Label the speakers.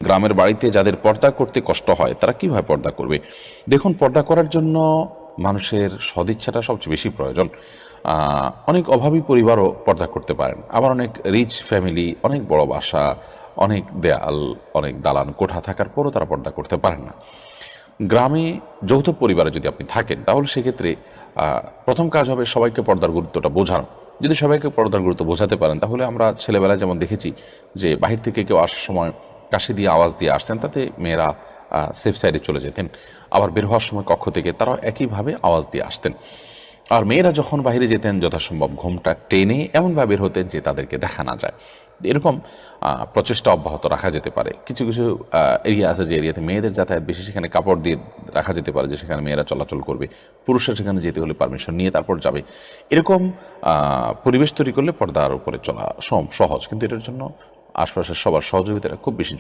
Speaker 1: গ্রামের বাড়িতে যাদের পর্দা করতে কষ্ট হয় তারা কিভাবে পর্দা করবে? দেখুন, পর্দা করার জন্য মানুষের সদিচ্ছাটা সবচেয়ে বেশি প্রয়োজন। অনেক অভাবী পরিবারও পর্দা করতে পারেন, আবার অনেক রিচ ফ্যামিলি, অনেক বড় বাসা, অনেক দেয়াল, অনেক দালান কোঠা থাকার পরও তারা পর্দা করতে পারেন না। গ্রামে যৌথ পরিবারে যদি আপনি থাকেন তাহলে সেক্ষেত্রে প্রথম কাজ হবে সবাইকে পর্দার গুরুত্বটা বোঝানো। যদি সবাইকে পর্দার গুরুত্ব বোঝাতে পারেন তাহলে আমরা ছেলেবেলায় যেমন দেখেছি যে বাহির থেকে কেউ আসার সময় কাশি দিয়ে আওয়াজ দিয়ে আসতেন, তাতে মেয়েরা সেফ সাইডে চলে যেতেন। আবার বের হওয়ার সময় কক্ষ থেকে তারাও একইভাবে আওয়াজ দিয়ে আসতেন। আর মেয়েরা যখন বাইরে যেতেন যথাসম্ভব ঘোমটা টেনে এমনভাবে বের হতেন যে তাদেরকে দেখা না যায়। এরকম প্রচেষ্টা অব্যাহত রাখা যেতে পারে। কিছু কিছু এরিয়া আছে যে এরিয়াতে মেয়েদের যাতায়াত বেশি, সেখানে কাপড় দিয়ে রাখা যেতে পারে যে সেখানে মেয়েরা চলাচল করবে, পুরুষরা সেখানে যেতে হলে পারমিশন নিয়ে তারপর যাবে। এরকম পরিবেশ তৈরি করলে পর্দার উপরে চলা সহজ, কিন্তু এটার জন্য আশপাশের সবার সহযোগিতাটা খুব বেশি